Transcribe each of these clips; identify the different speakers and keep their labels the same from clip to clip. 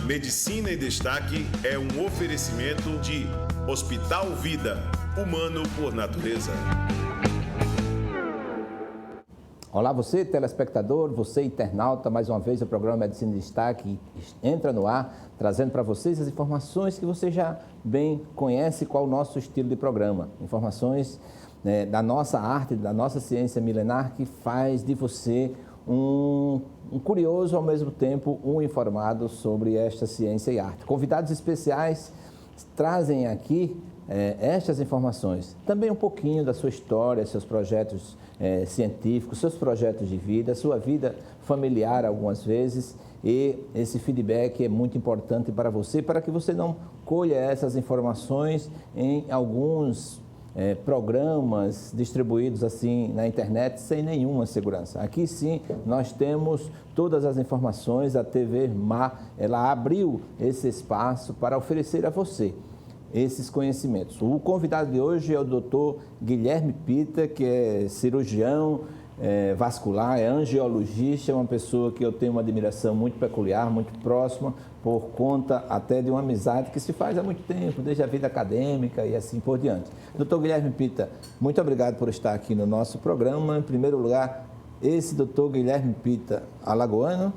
Speaker 1: Medicina em Destaque é um oferecimento de Hospital Vida, humano por natureza.
Speaker 2: Olá você, telespectador, você internauta, mais uma vez o programa Medicina em Destaque entra no ar, trazendo para vocês as informações que você já bem conhece, qual o nosso estilo de programa. Informações da nossa arte, da nossa ciência milenar, que faz de você um curioso, ao mesmo tempo, um informado sobre esta ciência e arte. Convidados especiais trazem aqui estas informações. Também um pouquinho da sua história, seus projetos científicos, seus projetos de vida, sua vida familiar algumas vezes, e esse feedback é muito importante para você, para que você não colha essas informações em alguns programas distribuídos assim na internet sem nenhuma segurança. Aqui sim nós temos todas as informações. A TV Mar, ela abriu esse espaço para oferecer a você esses conhecimentos. O convidado de hoje é o Dr. Guilherme Pita, que é cirurgião vascular, é angiologista, é uma pessoa que eu tenho uma admiração muito peculiar, muito próxima, por conta até de uma amizade que se faz há muito tempo, desde a vida acadêmica e assim por diante. Dr. Guilherme Pita, muito obrigado por estar aqui no nosso programa. Em primeiro lugar, esse Dr. Guilherme Pita, alagoano?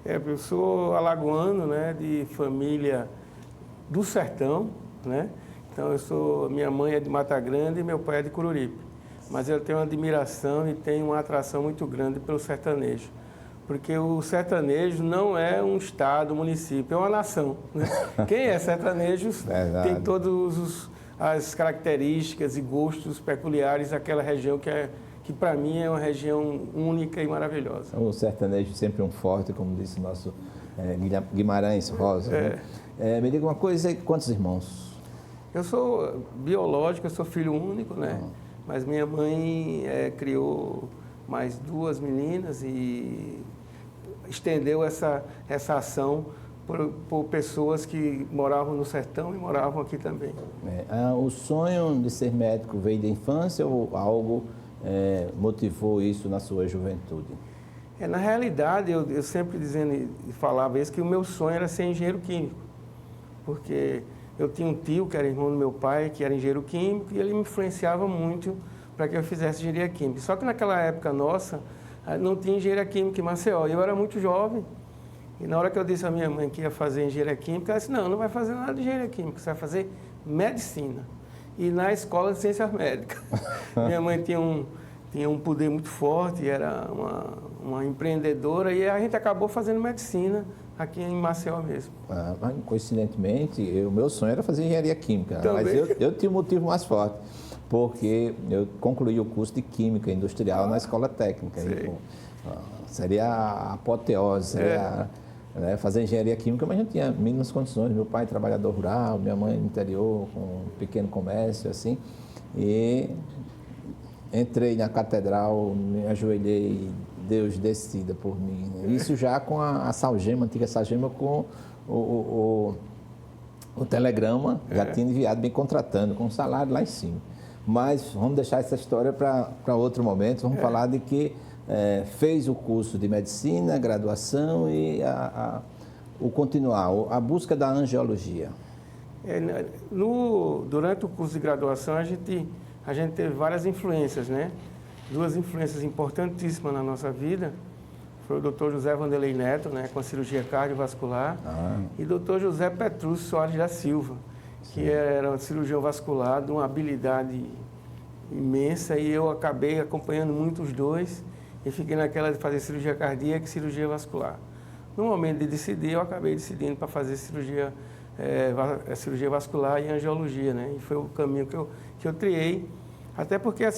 Speaker 3: Eu sou alagoano, né, de família do sertão, né? Então minha mãe é de Mata Grande e meu pai é de Coruripe. Mas eu tenho uma admiração e tenho uma atração muito grande pelo sertanejo. Porque o sertanejo não é um estado, um município, é uma nação, né? Quem é sertanejo tem todas as características e gostos peculiares daquela região que para mim é uma região única e maravilhosa.
Speaker 2: O sertanejo sempre um forte, como disse o nosso Guimarães Rosa. Né? Me diga uma coisa, quantos irmãos?
Speaker 3: Eu sou biológico, eu sou filho único, né? Mas minha mãe criou mais duas meninas e estendeu essa ação por pessoas que moravam no sertão e moravam aqui também.
Speaker 2: O sonho de ser médico veio da infância ou algo motivou isso na sua juventude?
Speaker 3: Na realidade, eu sempre falava isso, que o meu sonho era ser engenheiro químico. Porque eu tinha um tio, que era irmão do meu pai, que era engenheiro químico, e ele me influenciava muito para que eu fizesse engenharia química. Só que naquela época nossa, não tinha engenharia química em Maceió. Eu era muito jovem, e na hora que eu disse à minha mãe que ia fazer engenharia química, ela disse, não vai fazer nada de engenharia química, você vai fazer medicina. E na escola de ciências médicas. Minha mãe tinha um poder muito forte, era uma empreendedora, e a gente acabou fazendo medicina aqui em Maceió mesmo.
Speaker 2: Coincidentemente, o meu sonho era fazer engenharia química,
Speaker 3: também.
Speaker 2: Mas eu tinha um motivo mais forte, porque eu concluí o curso de Química Industrial na Escola Técnica. Seria a apoteose, fazer engenharia química, mas não tinha mínimas condições. Meu pai trabalhador rural, minha mãe no interior, com um pequeno comércio, assim, e entrei na catedral, me ajoelhei, Deus decida por mim. Isso já com a Salgema, a antiga Salgema, com o telegrama, já tinha enviado, bem contratando, com um salário lá em cima. Mas vamos deixar essa história para outro momento, vamos falar de que fez o curso de medicina, graduação e o continuar, a busca da angiologia.
Speaker 3: Durante o curso de graduação, a gente teve várias influências, né? Duas influências importantíssimas na nossa vida foi o Dr. José Vanderlei Neto, né, com a cirurgia cardiovascular, e o Dr. José Petrúcio Soares da Silva, que era um cirurgião vascular de uma habilidade imensa, e eu acabei acompanhando muito os dois e fiquei naquela de fazer cirurgia cardíaca e cirurgia vascular. No momento de decidir, eu acabei decidindo para fazer cirurgia vascular e angiologia, né? E foi o caminho que eu triei, até porque a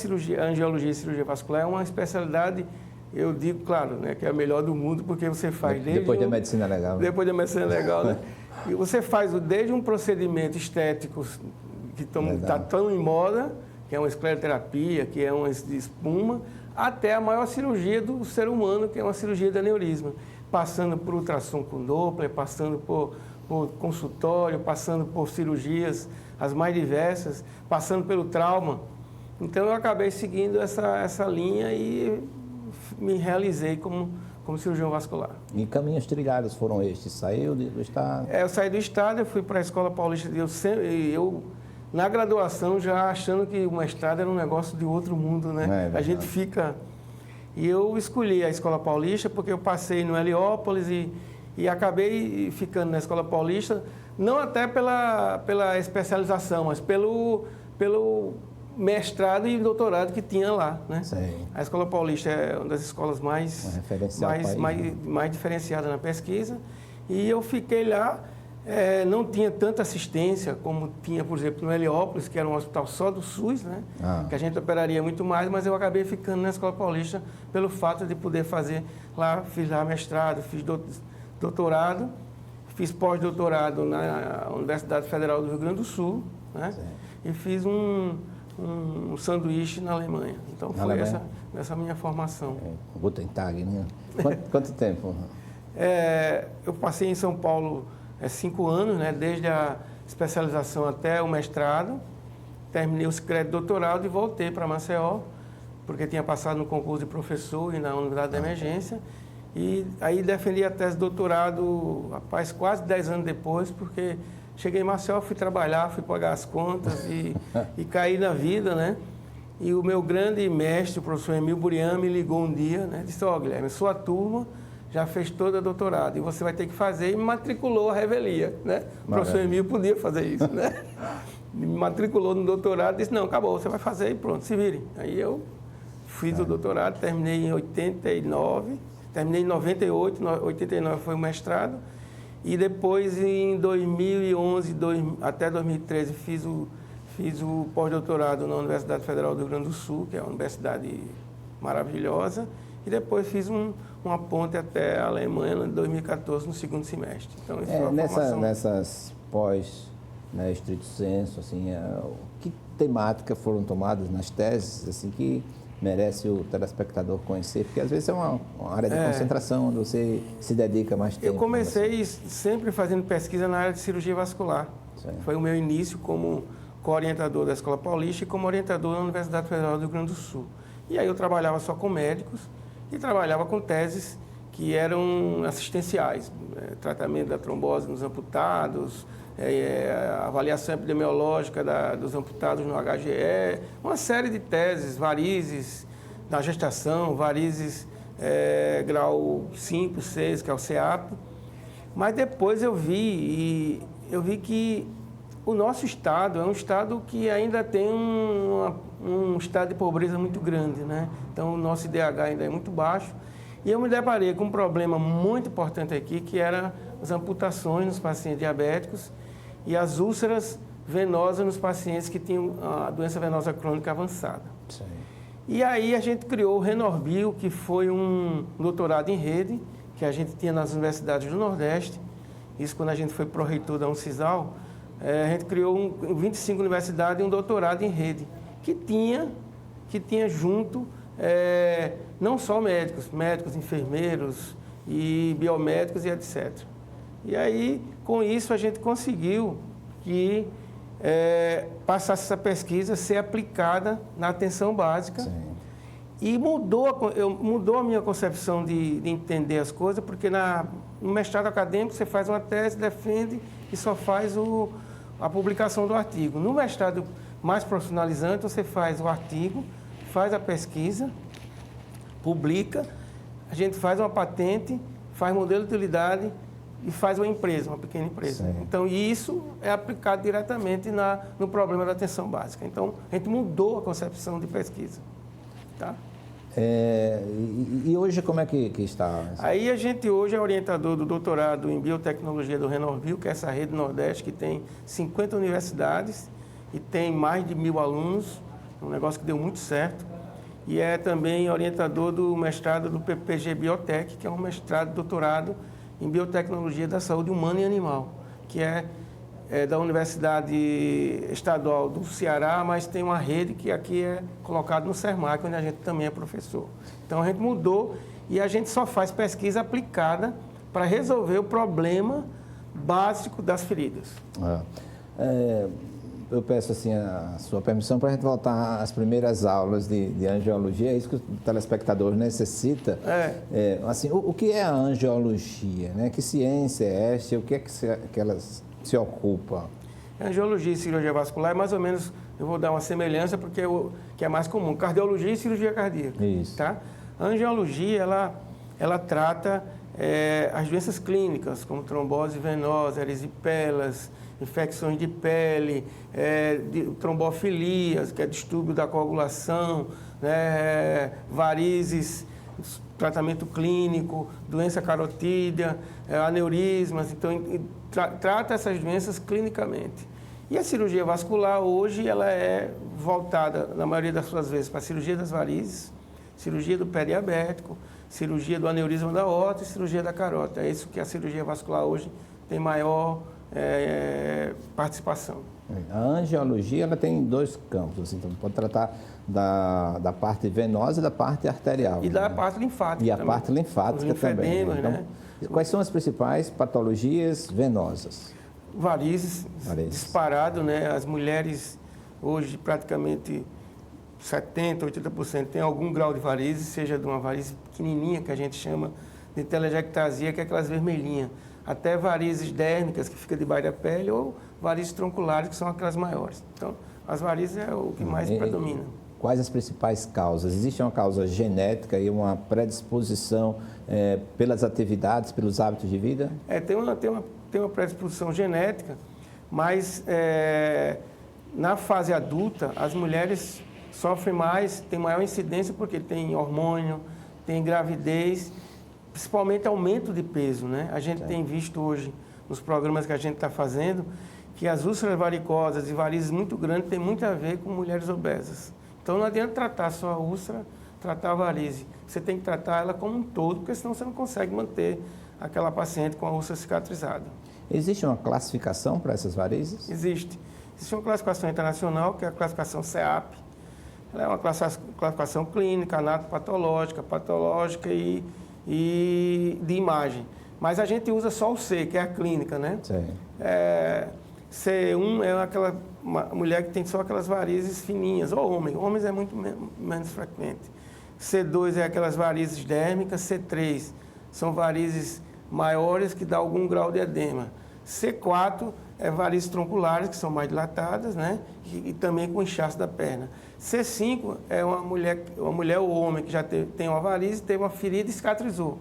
Speaker 3: angiologia e cirurgia vascular é uma especialidade, eu digo, claro, né, que é a melhor do mundo, porque você faz
Speaker 2: depois da medicina legal.
Speaker 3: Depois da medicina legal, né? E você faz desde um procedimento estético que está tão em moda, que é uma escleroterapia, que é uma de espuma, até a maior cirurgia do ser humano, que é uma cirurgia de aneurisma, passando por ultrassom com Doppler, passando por consultório, passando por cirurgias as mais diversas, passando pelo trauma. Então eu acabei seguindo essa linha e me realizei como como cirurgião vascular.
Speaker 2: E caminhos trilhados foram estes? Saiu do estado?
Speaker 3: Eu saí do estado, eu fui para a Escola Paulista. Eu, na graduação, já achando que o mestrado era um negócio de outro mundo, né? A gente fica... E eu escolhi a Escola Paulista porque eu passei no Heliópolis e acabei ficando na Escola Paulista, não até pela especialização, mas pelo mestrado e doutorado que tinha lá, né?
Speaker 2: Sim.
Speaker 3: A Escola Paulista é uma das escolas mais diferenciadas na pesquisa. E eu fiquei lá, não tinha tanta assistência como tinha, por exemplo, no Heliópolis, que era um hospital só do SUS, né? Que a gente operaria muito mais, mas eu acabei ficando na Escola Paulista pelo fato de poder fazer lá, fiz lá mestrado, fiz doutorado, fiz pós-doutorado na Universidade Federal do Rio Grande do Sul, né? E fiz um sanduíche na Alemanha. Então foi essa minha formação.
Speaker 2: Guten Tag, né? Quanto tempo?
Speaker 3: Eu passei em São Paulo 5 anos, né? Desde a especialização até o mestrado. Terminei o crédito doutorado e voltei para Maceió, porque tinha passado no concurso de professor e na unidade de emergência. E aí defendi a tese de doutorado, rapaz, quase 10 anos depois, porque cheguei em Maceió, fui trabalhar, fui pagar as contas e caí na vida, né? E o meu grande mestre, o professor Emil Burian, me ligou um dia, né? Disse, Guilherme, sua turma já fez toda a doutorado e você vai ter que fazer, e me matriculou a revelia, né? O professor Emil podia fazer isso, né? Me matriculou no doutorado, disse, não, acabou, você vai fazer e pronto, se vire. Aí eu fiz o doutorado, terminei em 89, terminei em 98, 89 foi o mestrado. E depois, em 2011 até 2013, fiz o pós-doutorado na Universidade Federal do Rio Grande do Sul, que é uma universidade maravilhosa. E depois fiz uma ponte até a Alemanha em 2014, no segundo semestre. Então, isso foi uma formação.
Speaker 2: Nessas pós, né, estrito senso, assim, que temática foram tomadas nas teses, assim, que merece o telespectador conhecer, porque às vezes é uma área de concentração, onde você se dedica mais tempo.
Speaker 3: Eu comecei sempre fazendo pesquisa na área de cirurgia vascular. Sim. Foi o meu início como co-orientador da Escola Paulista e como orientador na Universidade Federal do Rio Grande do Sul. E aí eu trabalhava só com médicos e trabalhava com teses que eram assistenciais, tratamento da trombose nos amputados, avaliação epidemiológica dos amputados no HGE, uma série de teses, varizes na gestação, varizes grau 5, 6, que é o CEAP. Mas depois eu vi que o nosso estado é um estado que ainda tem um estado de pobreza muito grande, né? Então o nosso IDH ainda é muito baixo. E eu me deparei com um problema muito importante aqui, que era as amputações nos pacientes diabéticos e as úlceras venosas nos pacientes que tinham a doença venosa crônica avançada. Sim. E aí a gente criou o Renorbio, que foi um doutorado em rede, que a gente tinha nas universidades do Nordeste. Isso quando a gente foi pró-reitor da Uncisal, a gente criou 25 universidades e um doutorado em rede, que tinha junto não só médicos, enfermeiros e biomédicos e etc. E aí, com isso, a gente conseguiu que passasse essa pesquisa ser aplicada na atenção básica. Sim. E mudou a minha concepção de entender as coisas, porque no mestrado acadêmico você faz uma tese, defende e só faz a publicação do artigo. No mestrado mais profissionalizante, você faz o artigo, faz a pesquisa, publica, a gente faz uma patente, faz modelo de utilidade e faz uma empresa, uma pequena empresa. Sim. Então, isso é aplicado diretamente no problema da atenção básica. Então, a gente mudou a concepção de pesquisa. Tá?
Speaker 2: E hoje como é que está?
Speaker 3: Aí a gente hoje é orientador do doutorado em biotecnologia do Renorbio, que é essa rede Nordeste que tem 50 universidades e tem mais de 1.000 alunos, um negócio que deu muito certo. E é também orientador do mestrado do PPG Biotech, que é um mestrado doutorado em biotecnologia da saúde humana e animal, que é da Universidade Estadual do Ceará, mas tem uma rede que aqui é colocada no Sermac, onde a gente também é professor. Então a gente mudou e a gente só faz pesquisa aplicada para resolver o problema básico das feridas.
Speaker 2: eu peço assim a sua permissão para a gente voltar às primeiras aulas de angiologia. É isso que o telespectador necessita. Assim, o que é a angiologia, né? Que ciência é esta? O que é que ela se ocupa?
Speaker 3: Angiologia e cirurgia vascular é mais ou menos, eu vou dar uma semelhança porque que é mais comum, cardiologia e cirurgia cardíaca.
Speaker 2: Isso.
Speaker 3: Tá? A angiologia, ela trata as doenças clínicas, como trombose venosa, erisipelas, infecções de pele, trombofilias, que é distúrbio da coagulação, né, varizes, tratamento clínico, doença carotídea, aneurismas. Então, trata essas doenças clinicamente. E a cirurgia vascular, hoje, ela é voltada, na maioria das suas vezes, para a cirurgia das varizes, cirurgia do pé diabético, cirurgia do aneurisma da aorta e cirurgia da carótida. É isso que a cirurgia vascular hoje tem maior participação.
Speaker 2: A angiologia ela tem 2 campos, então pode tratar da parte venosa e da parte arterial.
Speaker 3: E da parte linfática.
Speaker 2: E a
Speaker 3: também.
Speaker 2: parte linfática também. Então,
Speaker 3: né?
Speaker 2: Quais são as principais patologias venosas?
Speaker 3: Varizes. Disparado, né? As mulheres hoje praticamente 70%, 80% tem algum grau de varizes, seja de uma varize pequenininha, que a gente chama de telangiectasia, que é aquelas vermelhinhas, até varizes dérmicas, que fica debaixo da pele, ou varizes tronculares, que são aquelas maiores. Então, as varizes é o que mais predomina.
Speaker 2: Quais as principais causas? Existe uma causa genética e uma predisposição pelas atividades, pelos hábitos de vida?
Speaker 3: Tem uma predisposição genética, mas na fase adulta, as mulheres sofrem mais, tem maior incidência porque tem hormônio, tem gravidez, principalmente aumento de peso, né? A gente tem visto hoje, nos programas que a gente está fazendo, que as úlceras varicosas e varizes muito grandes têm muito a ver com mulheres obesas. Então, não adianta tratar só a úlcera, tratar a varize. Você tem que tratar ela como um todo, porque senão você não consegue manter aquela paciente com a úlcera cicatrizada.
Speaker 2: Existe uma classificação para essas varizes?
Speaker 3: Existe. Existe uma classificação internacional, que é a classificação CEAP. Ela é uma classificação clínica, anatopatológica, patológica e de imagem. Mas a gente usa só o C, que é a clínica, né?
Speaker 2: Sim.
Speaker 3: C1 é aquela mulher que tem só aquelas varizes fininhas, ou homem. Homens é muito menos frequente. C2 é aquelas varizes dérmicas. C3 são varizes maiores que dá algum grau de edema. C4 é varizes tronculares, que são mais dilatadas, né? E também com inchaço da perna. C5 é uma mulher ou homem que já tem uma varize, teve uma ferida e cicatrizou.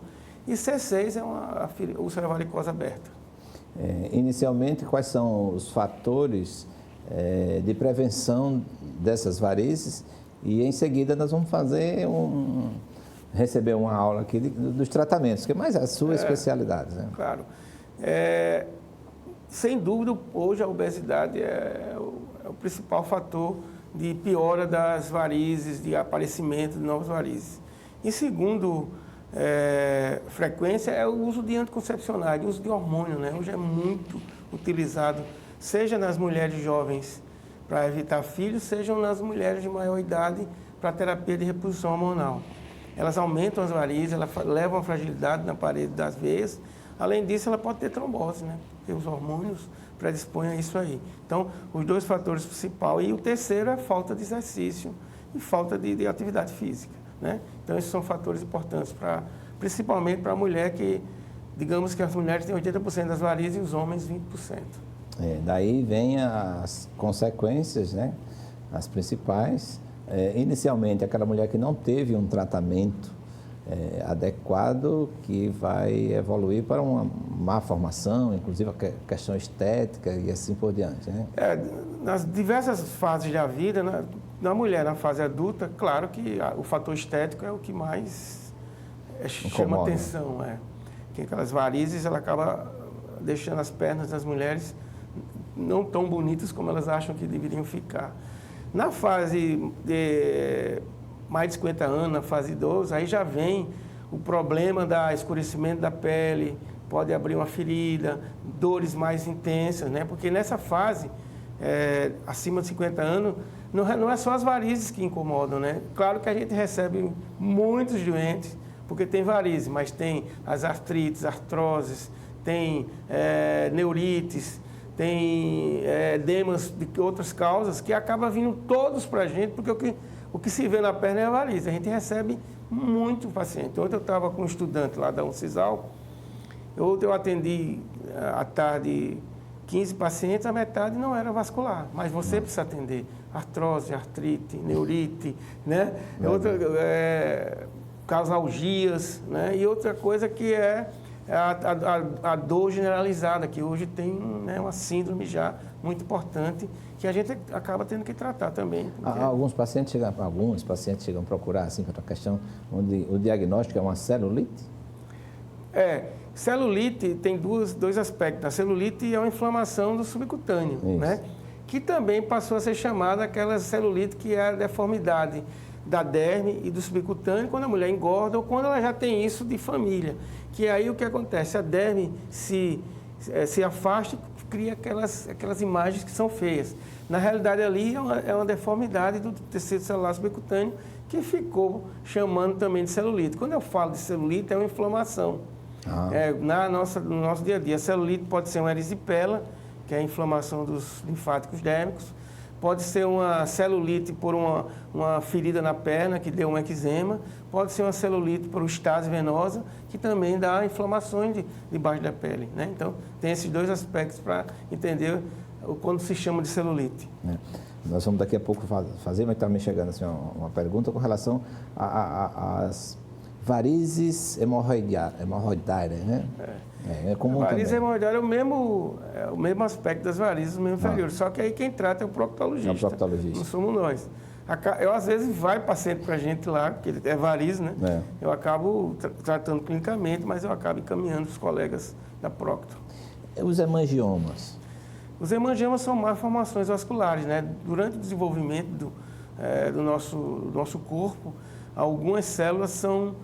Speaker 3: E C6 é uma úlcera varicosa aberta.
Speaker 2: Inicialmente, quais são os fatores de prevenção dessas varizes? E em seguida nós vamos receber uma aula aqui dos tratamentos, que é mais a sua especialidade, né?
Speaker 3: Claro. Sem dúvida, hoje a obesidade é o principal fator de piora das varizes, de aparecimento de novas varizes. Em segundo frequência é o uso de anticoncepcionais, o uso de hormônio, né? Hoje é muito utilizado, seja nas mulheres jovens para evitar filhos, sejam nas mulheres de maior idade para terapia de reposição hormonal. Elas aumentam as varizes, elas levam a fragilidade na parede das veias. Além disso, ela pode ter trombose, né? Porque os hormônios predispõem a isso aí. Então, os 2 fatores principais. E o terceiro é falta de exercício e falta de atividade física, né? Então, esses são fatores importantes, principalmente para a mulher que, digamos que as mulheres têm 80% das varizes e os homens 20%.
Speaker 2: Daí vem as consequências, né? As principais. Inicialmente, aquela mulher que não teve um tratamento adequado, que vai evoluir para uma má formação, inclusive a questão estética e assim por diante, né?
Speaker 3: Nas diversas fases da vida, na mulher, na fase adulta, claro que o fator estético é o que mais chama atenção. Que aquelas varizes, ela acaba deixando as pernas das mulheres não tão bonitas como elas acham que deveriam ficar. Na fase de mais de 50 anos, na fase idosa, aí já vem o problema do escurecimento da pele, pode abrir uma ferida, dores mais intensas, né? Porque nessa fase, acima de 50 anos, não é só as varizes que incomodam, né? Claro que a gente recebe muitos doentes, porque tem varizes, mas tem as artrites, artroses, tem neurites, tem edemas de outras causas, que acaba vindo todos para a gente, porque o que se vê na perna é a varize. A gente recebe muito paciente. Ontem eu estava com um estudante lá da Uncisal, ontem eu atendi à tarde 15 pacientes, a metade não era vascular, mas você precisa atender artrose, artrite, neurite, né? Causalgias, né? E outra coisa que é a dor generalizada, que hoje tem, né, uma síndrome já muito importante, que a gente acaba tendo que tratar também. Porque...
Speaker 2: Alguns pacientes chegam a procurar, assim, para a questão onde o diagnóstico é uma celulite?
Speaker 3: Celulite tem dois aspectos. A celulite é uma inflamação do subcutâneo, né? Que também passou a ser chamada aquela celulite que é a deformidade da derme e do subcutâneo quando a mulher engorda ou quando ela já tem isso de família. Que aí o que acontece? A derme se afasta e cria aquelas imagens que são feias. Na realidade, ali é uma deformidade do tecido celular subcutâneo que ficou chamando também de celulite. Quando eu falo de celulite, é uma inflamação. No nosso dia a dia. A celulite pode ser uma erisipela, que é a inflamação dos linfáticos dérmicos. Pode ser uma celulite por uma ferida na perna, que deu um eczema. Pode ser uma celulite por estase venosa, que também dá inflamações debaixo da pele, né? Então, tem esses dois aspectos para entender quando se chama de celulite.
Speaker 2: Nós vamos daqui a pouco fazer, mas está me chegando assim, uma pergunta com relação às varizes hemorroidárias, né? É comum também. Varize
Speaker 3: hemorroidária é o mesmo aspecto das varizes, o mesmo inferior. Só que aí quem trata é o proctologista.
Speaker 2: É o proctologista.
Speaker 3: Não somos nós. Eu, às vezes, vai paciente para a gente lá, porque é varize, né? Eu acabo tratando clinicamente, mas eu acabo encaminhando os colegas da procto.
Speaker 2: Os hemangiomas?
Speaker 3: Os hemangiomas são malformações vasculares, né? Durante o desenvolvimento do nosso corpo, algumas células são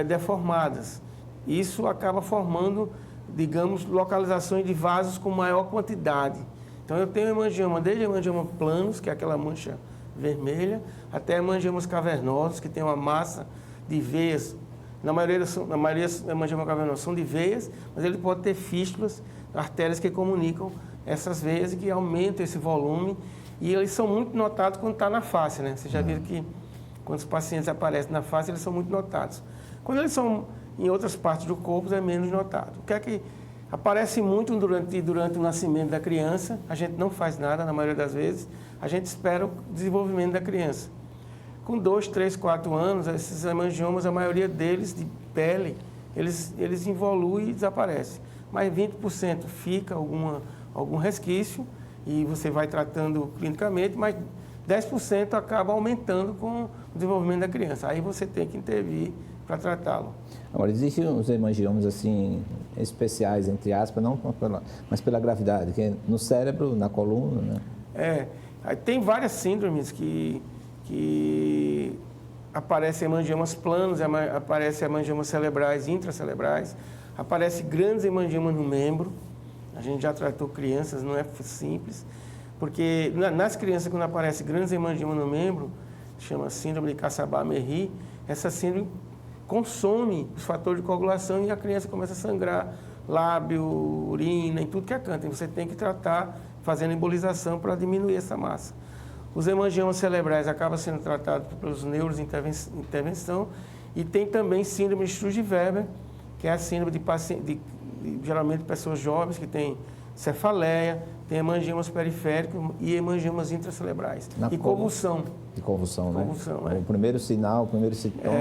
Speaker 3: deformadas. Isso acaba formando, digamos, localizações de vasos com maior quantidade. Então, eu tenho hemangioma, desde hemangioma planos, que é aquela mancha vermelha, até hemangiomas cavernosos, que tem uma massa de veias. Na maioria hemangioma cavernoso são de veias, mas ele pode ter fístulas, artérias que comunicam essas veias e que aumentam esse volume. E eles são muito notados quando está na face, né? Vocês já viram que quando os pacientes aparecem na face, eles são muito notados. Quando eles são em outras partes do corpo, é menos notado. O que é que aparece muito durante o nascimento da criança? A gente não faz nada, na maioria das vezes. A gente espera o desenvolvimento da criança. Com 2, 3, 4 anos, esses hemangiomas, a maioria deles, de pele, eles evoluem e desaparecem. Mas 20% fica algum resquício e você vai tratando clinicamente, mas 10% acaba aumentando com o desenvolvimento da criança. Aí você tem que intervir para tratá-lo.
Speaker 2: Agora, existem os hemangiomas assim, especiais, entre aspas, mas pela gravidade, que é no cérebro, na coluna, né?
Speaker 3: Tem várias síndromes que aparecem hemangiomas planos, aparecem hemangiomas cerebrais, intracerebrais, aparecem grandes hemangiomas no membro. A gente já tratou crianças, não é simples, porque nas crianças, quando aparece grandes hemangiomas no membro, chama síndrome de Cassabá-Merri, essa síndrome consome os fatores de coagulação e a criança começa a sangrar lábio, urina, em tudo que é canto. E você tem que tratar fazendo embolização para diminuir essa massa. Os hemangiomas cerebrais acabam sendo tratados pelos neuros de intervenção e tem também síndrome de Sturge-Weber, que é a síndrome de geralmente pessoas jovens que têm cefaleia, tem hemangiomas periféricos e hemangiomas intracerebrais. E convulsão.
Speaker 2: E convulsão, né?
Speaker 3: Convulsão,
Speaker 2: O primeiro sinal, o primeiro sintoma...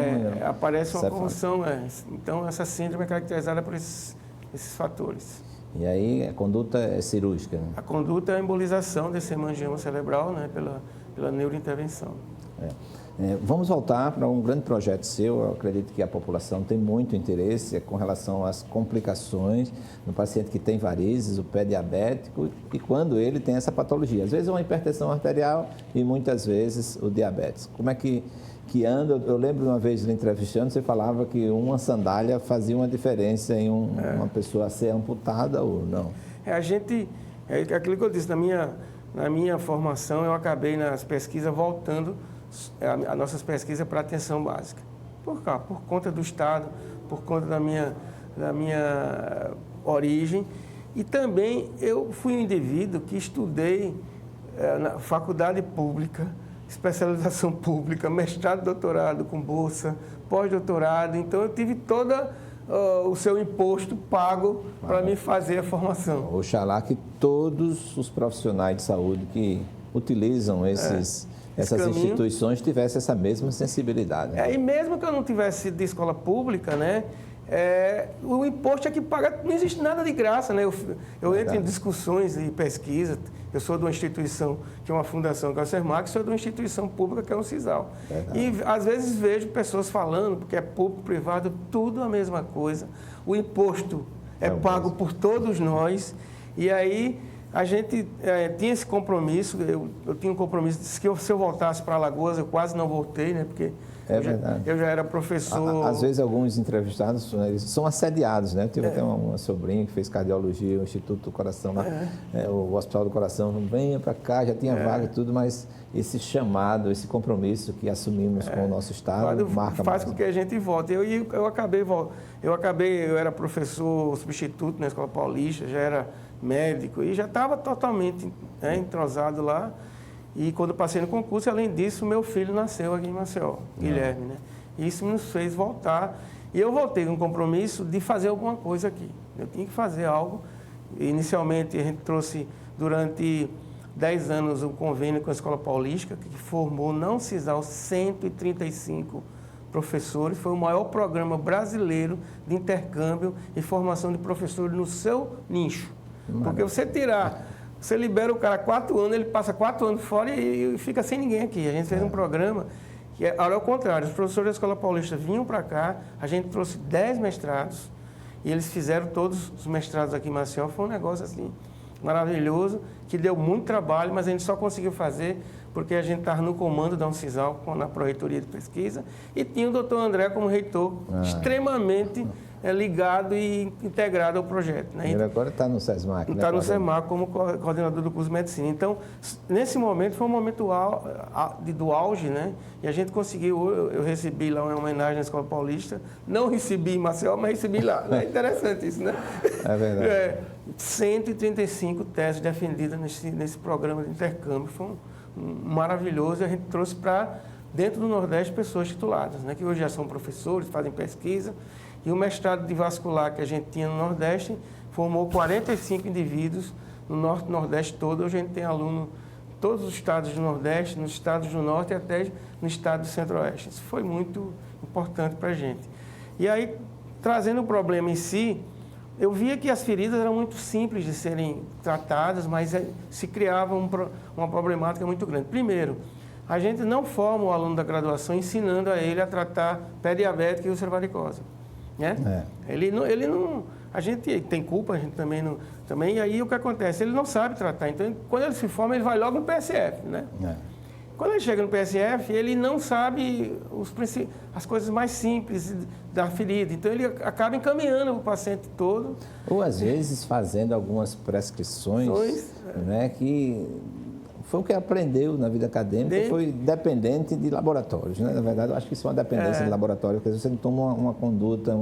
Speaker 3: aparece uma convulsão, Então, essa síndrome é caracterizada por esses fatores.
Speaker 2: E aí, a conduta é cirúrgica, né?
Speaker 3: A conduta é a embolização desse hemangioma cerebral, né? Pela neurointervenção.
Speaker 2: Vamos voltar para um grande projeto seu. Eu acredito que a população tem muito interesse com relação às complicações no paciente que tem varizes, o pé diabético, e quando ele tem essa patologia. Às vezes é uma hipertensão arterial e muitas vezes o diabetes. Como é que anda? Eu lembro uma vez, entrevistando, você falava que uma sandália fazia uma diferença em uma pessoa ser amputada ou não.
Speaker 3: Aquilo que eu disse, na minha formação, eu acabei nas pesquisas voltando as nossas pesquisas para atenção básica. Por conta do Estado, por conta da minha origem. E também eu fui um indivíduo que estudei na faculdade pública, especialização pública, mestrado, doutorado com bolsa, pós-doutorado. Então, eu tive todo o seu imposto pago para me fazer a formação.
Speaker 2: Oxalá que todos os profissionais de saúde que utilizam essas instituições tivessem essa mesma sensibilidade. Né?
Speaker 3: E mesmo que eu não tivesse sido de escola pública, né? O imposto é que paga, não existe nada de graça, né? Eu entro em discussões e pesquisa. Eu sou de uma instituição que é uma fundação, que é o Sermac, sou de uma instituição pública, que é o CISAL. E às vezes vejo pessoas falando, porque é público, privado, tudo a mesma coisa. O imposto é pago por todos nós. E aí a gente tinha esse compromisso, eu tinha um compromisso, disse que se eu voltasse para Alagoas, eu quase não voltei, né? Porque eu já era professor.
Speaker 2: Às vezes alguns entrevistados, né, eles são assediados, né? Eu tive até uma sobrinha que fez cardiologia, o Instituto do Coração, lá, o Hospital do Coração, venha para cá, já tinha vaga e tudo, mas esse chamado, esse compromisso que assumimos com o nosso Estado, marca
Speaker 3: faz
Speaker 2: mais.
Speaker 3: com que a gente volte. Eu era professor substituto na Escola Paulista, já era médico e já estava totalmente entrosado lá. E quando passei no concurso, além disso, meu filho nasceu aqui em Maceió, Guilherme, né? E isso nos fez voltar. E eu voltei com um compromisso de fazer alguma coisa aqui. Eu tinha que fazer algo. Inicialmente, a gente trouxe, durante 10 anos, um convênio com a Escola Paulista, que formou, não CISAL, 135 professores. Foi o maior programa brasileiro de intercâmbio e formação de professores no seu nicho. Porque você libera o cara 4 anos, ele passa 4 anos fora e fica sem ninguém aqui. A gente fez um programa que era ao contrário. Os professores da Escola Paulista vinham para cá, a gente trouxe 10 mestrados e eles fizeram todos os mestrados aqui em Maceió. Foi um negócio assim maravilhoso, que deu muito trabalho, mas a gente só conseguiu fazer porque a gente estava no comando da Uncisal, na Proreitoria de Pesquisa, e tinha o doutor André como reitor, extremamente ligado e integrado ao projeto. Né?
Speaker 2: Ele agora está no SESMAC, né?
Speaker 3: Está no SESMAC como coordenador do curso de medicina. Então, nesse momento, foi um momento do auge, né? E a gente conseguiu, eu recebi lá uma homenagem na Escola Paulista, não recebi em Maceió, mas recebi lá. É interessante isso, né?
Speaker 2: É verdade.
Speaker 3: 135 teses defendidas nesse programa de intercâmbio. Foi maravilhoso e a gente trouxe para dentro do Nordeste pessoas tituladas, né? Que hoje já são professores, fazem pesquisa. E o mestrado de vascular que a gente tinha no Nordeste formou 45 indivíduos no Norte e Nordeste todo. Hoje a gente tem aluno em todos os estados do Nordeste, nos estados do Norte e até no estado do Centro-Oeste. Isso foi muito importante para a gente. E aí, trazendo o problema em si, eu via que as feridas eram muito simples de serem tratadas, mas se criava uma problemática muito grande. Primeiro, a gente não forma o aluno da graduação ensinando a ele a tratar pé diabético e úlcera varicosa. Né? Ele não, a gente tem culpa, a gente também, e aí o que acontece? Ele não sabe tratar, então quando ele se forma, ele vai logo no PSF, né? Quando ele chega no PSF, ele não sabe as coisas mais simples da ferida, então ele acaba encaminhando o paciente todo.
Speaker 2: Ou às vezes fazendo algumas prescrições, né, que foi o que aprendeu na vida acadêmica, foi dependente de laboratórios, né? Na verdade, eu acho que isso é uma dependência de laboratório, porque você não toma uma conduta,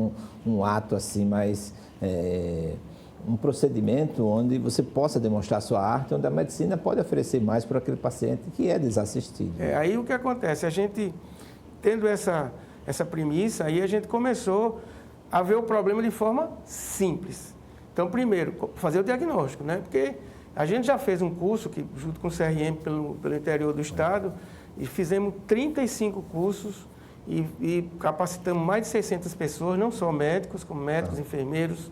Speaker 2: um ato assim, mais um procedimento onde você possa demonstrar sua arte, onde a medicina pode oferecer mais para aquele paciente que é desassistido.
Speaker 3: Aí o que acontece? A gente, tendo essa premissa, aí a gente começou a ver o problema de forma simples. Então, primeiro, fazer o diagnóstico, né? Porque a gente já fez um curso, junto com o CRM, pelo interior do estado, e fizemos 35 cursos e capacitamos mais de 600 pessoas, não só médicos, como médicos, enfermeiros,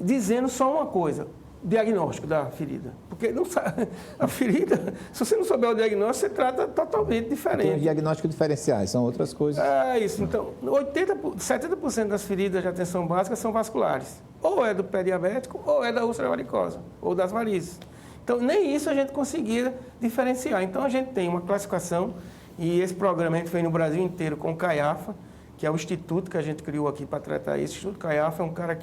Speaker 3: dizendo só uma coisa, diagnóstico da ferida. Porque não sabe, a ferida, se você não souber o diagnóstico, você trata totalmente diferente.
Speaker 2: Tem diagnósticos diferenciais, são outras coisas.
Speaker 3: Isso. Então, 70% das feridas de atenção básica são vasculares. Ou é do pé diabético, ou é da úlcera varicosa, ou das varizes. Então, nem isso a gente conseguia diferenciar. Então, a gente tem uma classificação, e esse programa a gente fez no Brasil inteiro com o CAIAFA, que é o instituto que a gente criou aqui para tratar isso. O Instituto CAIAFA é um cara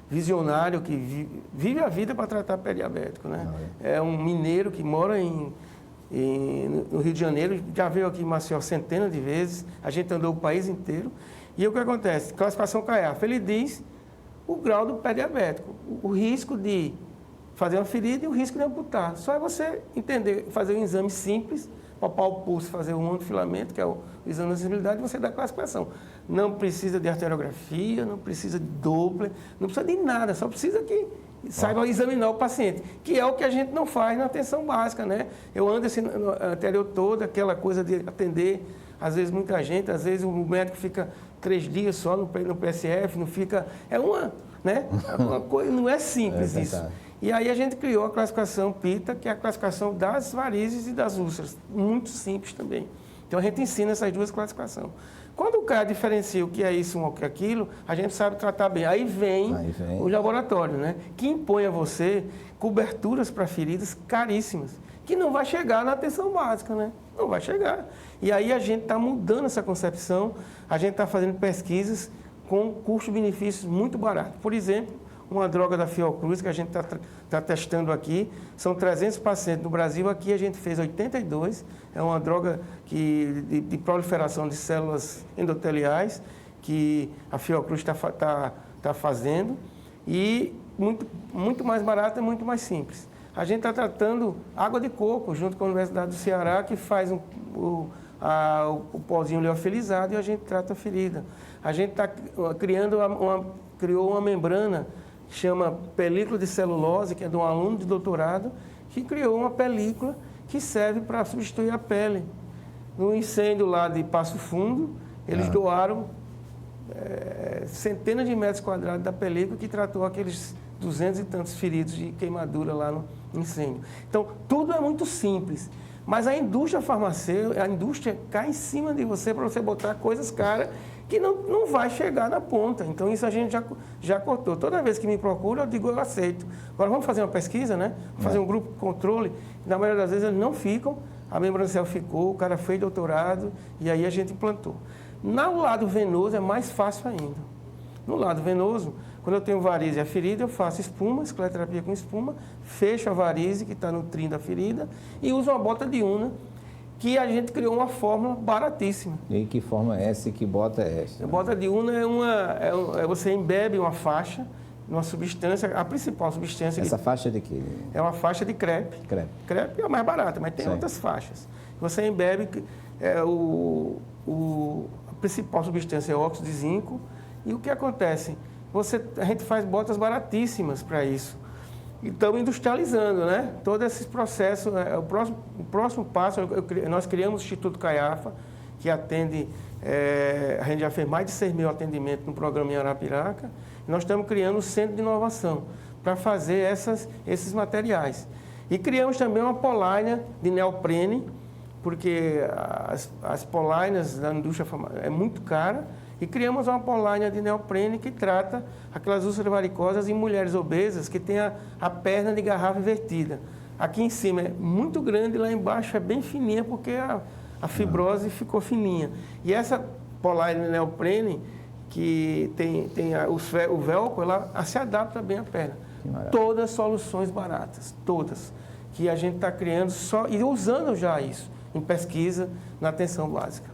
Speaker 3: visionário, que vive a vida para tratar pé diabético, né? É um mineiro que mora no Rio de Janeiro, já veio aqui em Maceió centenas de vezes, a gente andou o país inteiro. E o que acontece? Classificação CAIAFA, ele diz o grau do pé diabético, o risco de fazer uma ferida e o risco de amputar. Só é você entender, fazer um exame simples, palpar o pulso, fazer o montofilamento, que é o exame da sensibilidade, e você dá a classificação. Não precisa de arteriografia, não precisa de Doppler, não precisa de nada, só precisa que saiba examinar o paciente, que é o que a gente não faz na atenção básica, né? Eu ando esse anterior todo, aquela coisa de atender, às vezes muita gente, às vezes o médico fica 3 dias só no PSF, não fica... É uma, né? Uma coisa, não é simples isso. E aí a gente criou a classificação PITA, que é a classificação das varizes e das úlceras, muito simples também. Então a gente ensina essas duas classificações. Quando o cara diferencia o que é isso ou o que é aquilo, a gente sabe tratar bem. Aí vem o laboratório, né? Que impõe a você coberturas para feridas caríssimas, que não vai chegar na atenção básica, né? Não vai chegar. E aí a gente está mudando essa concepção, a gente está fazendo pesquisas com custo-benefícios muito baratos. Por exemplo, uma droga da Fiocruz que a gente está testando aqui, são 300 pacientes no Brasil, aqui a gente fez 82, é uma droga de proliferação de células endoteliais, que a Fiocruz está fazendo, e muito mais barata e muito mais simples. A gente está tratando água de coco, junto com a Universidade do Ceará, que faz o pozinho liofilizado e a gente trata a ferida. A gente está criou uma membrana, chama película de celulose, que é de um aluno de doutorado, que criou uma película que serve para substituir a pele. No incêndio lá de Passo Fundo, eles doaram centenas de metros quadrados da película que tratou aqueles 200 e tantos feridos de queimadura lá no incêndio. Então, tudo é muito simples. Mas a indústria farmacêutica, a indústria cai em cima de você para você botar coisas caras que não vai chegar na ponta. Então, isso a gente já cortou. Toda vez que me procura, eu digo, eu aceito. Agora, vamos fazer uma pesquisa, né? Fazer um grupo de controle. Na maioria das vezes, eles não ficam. A membrancel ficou, o cara fez doutorado e aí a gente implantou. No lado venoso, é mais fácil ainda. No lado venoso, quando eu tenho varize e a ferida, eu faço espuma, escleroterapia com espuma, fecho a varize, que está no trim da ferida, e uso uma bota de una, que a gente criou uma fórmula baratíssima.
Speaker 2: E que forma é essa e que bota é essa?
Speaker 3: A bota de una você embebe uma faixa, uma substância, a principal substância...
Speaker 2: Essa faixa de quê?
Speaker 3: É uma faixa de crepe. Crepe é a mais barata, mas tem outras faixas. Você embebe a principal substância é o óxido de zinco, e o que acontece? A gente faz botas baratíssimas para isso. E estamos industrializando, né? Todo esse processo. O próximo passo, nós criamos o Instituto Caiafa, que atende, a gente já fez mais de 6 mil atendimentos no programa em Arapiraca. E nós estamos criando um centro de inovação para fazer esses materiais. E criamos também uma polaina de neoprene, porque as polainas da indústria é muito cara. E criamos uma polaina de neoprene que trata aquelas úlceras varicosas em mulheres obesas que têm a perna de garrafa invertida. Aqui em cima é muito grande, lá embaixo é bem fininha, porque a fibrose ficou fininha. E essa polaina de neoprene, que tem o velcro, ela se adapta bem à perna. Todas soluções baratas, todas, que a gente está criando e usando já isso em pesquisa na atenção básica.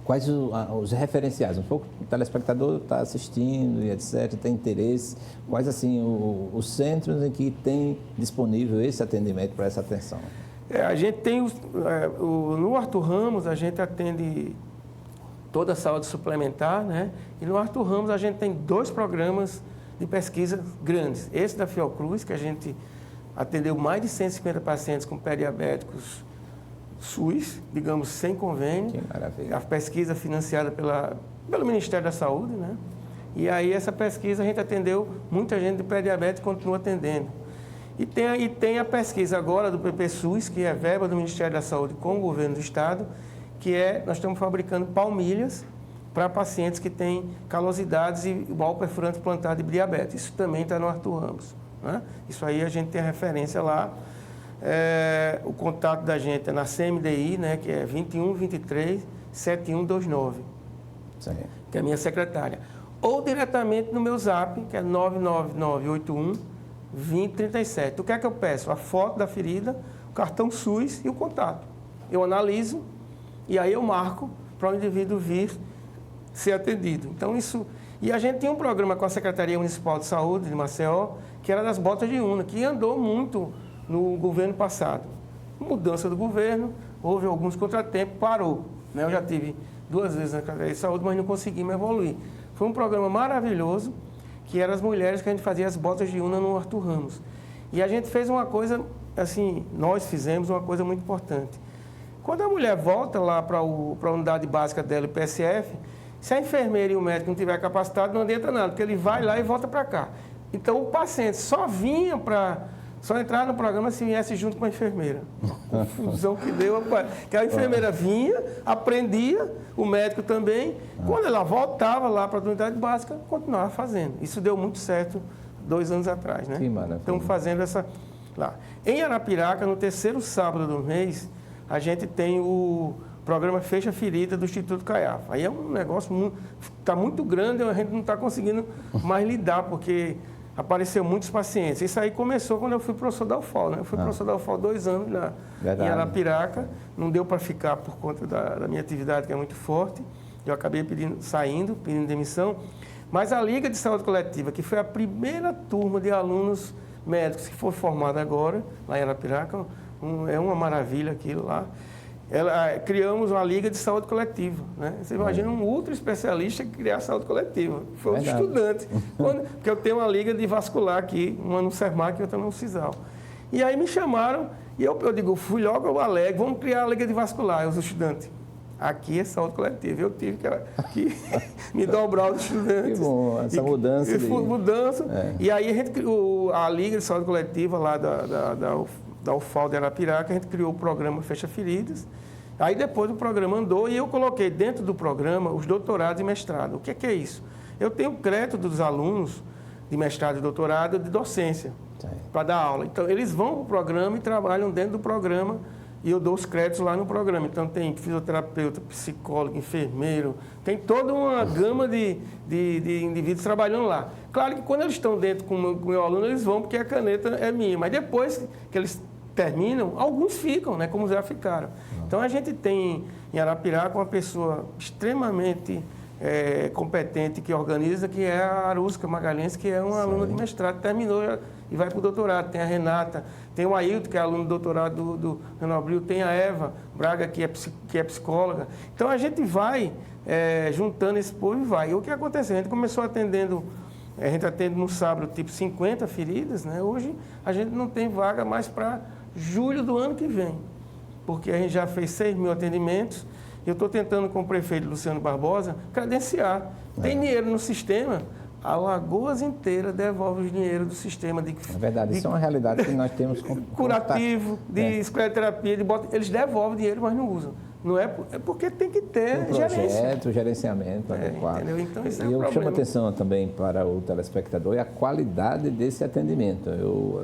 Speaker 2: Quais os referenciais? Um pouco o telespectador está assistindo e etc., tem interesse. Quais, assim, os centros em que tem disponível esse atendimento para essa atenção?
Speaker 3: A gente tem, no Arthur Ramos, a gente atende toda a saúde suplementar, né? E no Arthur Ramos a gente tem 2 programas de pesquisa grandes. Esse da Fiocruz, que a gente atendeu mais de 150 pacientes com pé diabéticos SUS, digamos, sem convênio.
Speaker 2: Que maravilha.
Speaker 3: A pesquisa financiada pelo Ministério da Saúde, né? E aí essa pesquisa a gente atendeu muita gente de pré-diabetes e continua atendendo. E tem a pesquisa agora do PP-SUS, que é verba do Ministério da Saúde com o governo do Estado, nós estamos fabricando palmilhas para pacientes que têm calosidades e bolo perfurante plantado de diabetes. Isso também está no Arthur Ramos, né? Isso aí a gente tem a referência lá. O contato da gente é na CMDI, né, que é 2123-7129, que é a minha secretária. Ou diretamente no meu zap, que é 99981-2037. O que é que eu peço? A foto da ferida, o cartão SUS e o contato. Eu analiso e aí eu marco para o indivíduo vir ser atendido. Então, isso E a gente tinha um programa com a Secretaria Municipal de Saúde de Maceió, que era das botas de urna, que andou muito no governo passado. Mudança do governo, houve alguns contratempos, parou. Né? Eu já tive 2 vezes na Secretaria de Saúde, mas não conseguimos evoluir. Foi um programa maravilhoso, que era as mulheres que a gente fazia as botas de urna no Arthur Ramos. E a gente fez uma coisa, assim, nós fizemos uma coisa muito importante. Quando a mulher volta lá para a unidade básica dela, o PSF, se a enfermeira e o médico não estiver capacitado, não adianta nada, porque ele vai lá e volta para cá. Então, o paciente só entrava no programa se viesse junto com a enfermeira. Confusão que deu. Que a enfermeira vinha, aprendia, o médico também. Quando ela voltava lá para a unidade básica, continuava fazendo. Isso deu muito certo 2 anos atrás, né?
Speaker 2: Que maravilha.
Speaker 3: Estamos fazendo essa lá. Em Arapiraca, no 3º sábado do mês, a gente tem o programa Fecha Ferida do Instituto Caiafa. Aí é um negócio está muito grande, a gente não está conseguindo mais lidar, porque apareceu muitos pacientes. Isso aí começou quando eu fui professor da UFOL, né? Eu fui professor da UFOL 2 anos em Arapiraca, não deu para ficar por conta da minha atividade, que é muito forte. Eu acabei pedindo demissão. Mas a Liga de Saúde Coletiva, que foi a primeira turma de alunos médicos que foi formada agora, lá em Arapiraca, é uma maravilha aquilo lá. Criamos uma Liga de Saúde Coletiva. Né? Você imagina um ultra especialista criar saúde coletiva. Foi um estudante. Porque eu tenho uma Liga de Vascular aqui, uma no Sermac e outra no CISAL. E aí me chamaram, e eu digo, fui logo ao Alegre, vamos criar a Liga de Vascular, os estudantes. Aqui é saúde coletiva. Eu tive que me dobrar os estudantes.
Speaker 2: Que bom, essa mudança.
Speaker 3: Mudança. E aí a gente criou a Liga de Saúde Coletiva lá da UFAL de Arapiraca, a gente criou o programa Fecha Feridas. Aí depois o programa andou e eu coloquei dentro do programa os doutorados e mestrado. O que é isso? Eu tenho crédito dos alunos de mestrado e doutorado de docência para dar aula. Então, eles vão para o programa e trabalham dentro do programa e eu dou os créditos lá no programa. Então, tem fisioterapeuta, psicólogo, enfermeiro, tem toda uma gama de indivíduos trabalhando lá. Claro que quando eles estão dentro com o meu aluno, eles vão porque a caneta é minha. Mas depois que eles terminam, alguns ficam, né, como já ficaram. Então, a gente tem em Arapiraca uma pessoa extremamente competente que organiza, que é a Arusca Magalhães, que é uma aluna de mestrado, terminou e vai para o doutorado. Tem a Renata, tem o Ailton, que é aluno do doutorado do Renobril, tem a Eva Braga, que é psicóloga. Então, a gente vai juntando esse povo e vai. E o que aconteceu? A gente começou atendendo, a gente atende no sábado, tipo 50 feridas, né? Hoje, a gente não tem vaga mais para julho do ano que vem, porque a gente já fez 6 mil atendimentos. Eu estou tentando, com o prefeito Luciano Barbosa, credenciar. Tem dinheiro no sistema, a Alagoas inteira devolve o dinheiro do sistema.
Speaker 2: É verdade, isso é uma realidade que nós temos.
Speaker 3: Curativo, de escleroterapia, eles devolvem dinheiro, mas não usam. Não é porque tem que ter
Speaker 2: projeto, gerenciamento adequado.
Speaker 3: Entendeu? Então, isso
Speaker 2: e eu chamo a atenção também para o telespectador e a qualidade desse atendimento. Eu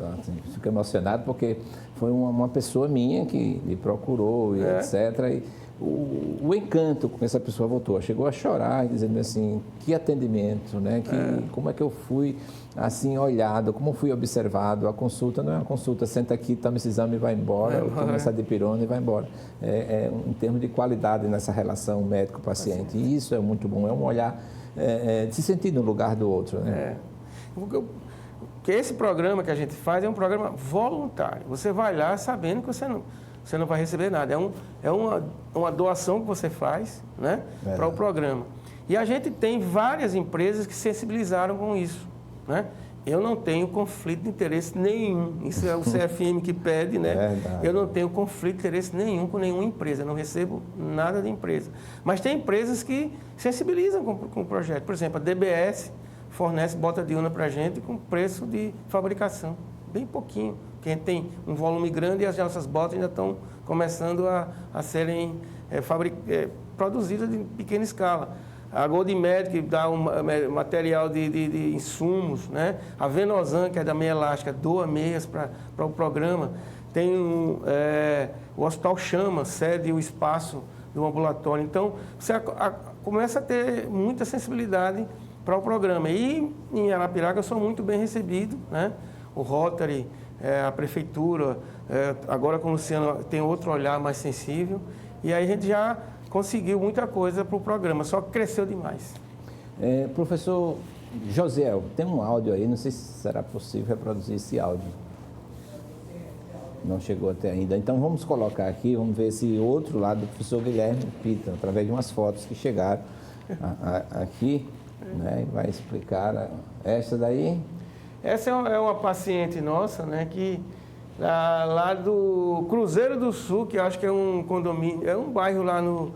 Speaker 2: fico emocionado porque foi uma pessoa minha que me procurou e etc. E o encanto com essa pessoa voltou. Chegou a chorar, dizendo assim, que atendimento, né? Como é que eu fui assim olhado, como fui observado. A consulta não é uma consulta, senta aqui, toma esse exame e vai embora, ou toma essa dipirona e vai embora. Em termos de qualidade nessa relação médico-paciente. E isso é muito bom, é um olhar de se sentir no lugar do outro. Né?
Speaker 3: Porque esse programa que a gente faz é um programa voluntário. Você vai lá sabendo que você não vai receber nada. É uma doação que você faz, né, para o programa. E a gente tem várias empresas que sensibilizaram com isso. Né? Eu não tenho conflito de interesse nenhum. Isso é o CFM que pede, né? Eu não tenho conflito de interesse nenhum com nenhuma empresa. Eu não recebo nada de empresa. Mas tem empresas que sensibilizam com o projeto. Por exemplo, a DBS fornece bota de urna para a gente com preço de fabricação. Bem pouquinho. Porque a gente tem um volume grande e as nossas botas ainda estão começando a serem produzidas em pequena escala. A Gold Medic dá material de insumos, né? A Venosan, que é da meia elástica, doa meias para o programa. Tem o Hospital Chama, cede o espaço do ambulatório. Então, você começa a ter muita sensibilidade para o programa. E em Arapiraca eu sou muito bem recebido, né? O Rotary, a Prefeitura, agora com o Luciano tem outro olhar mais sensível. E aí a gente já conseguiu muita coisa para o programa, só que cresceu demais.
Speaker 2: Professor Josiel, tem um áudio aí, não sei se será possível reproduzir esse áudio. Não chegou até ainda. Então vamos colocar aqui, vamos ver esse outro lado do professor Guilherme Pita, através de umas fotos que chegaram aqui, né? E vai explicar essa daí.
Speaker 3: Essa é uma paciente nossa, né, que lá do Cruzeiro do Sul, que eu acho que é um condomínio, é um bairro lá no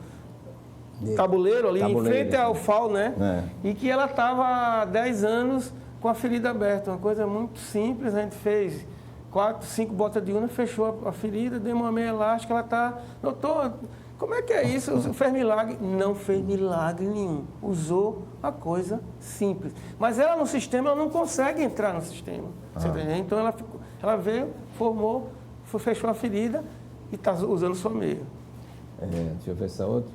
Speaker 3: Tabuleiro, ali em frente ao FAO, né? E que ela estava há 10 anos com a ferida aberta, uma coisa muito simples, a gente fez 4, 5 botas de urna, fechou a ferida, deu uma meia elástica, ela está... Doutor, como é que é isso? Fez milagre? Não fez milagre nenhum. Usou a coisa simples. Mas ela no sistema, ela não consegue entrar no sistema. Você entendeu? Então ela veio, formou, fechou a ferida e está usando sua meia.
Speaker 2: Deixa eu ver essa outra.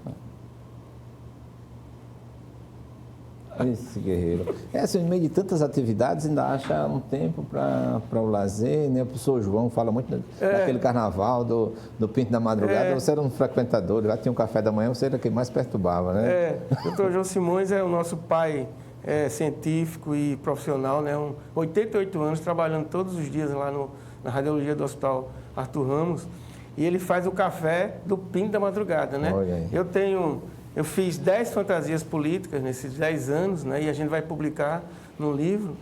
Speaker 2: Esse guerreiro. Assim, no meio de tantas atividades, ainda acha um tempo para o lazer, né? O professor João fala muito daquele carnaval, do Pinto da Madrugada. Você era um frequentador, já tinha um café da manhã, você era quem mais perturbava, né?
Speaker 3: O doutor João Simões é o nosso pai científico e profissional, né? 88 anos, trabalhando todos os dias lá na radiologia do Hospital Arthur Ramos. E ele faz o café do Pinto da Madrugada, né? Eu fiz 10 fantasias políticas nesses 10 anos, né? E a gente vai publicar num livro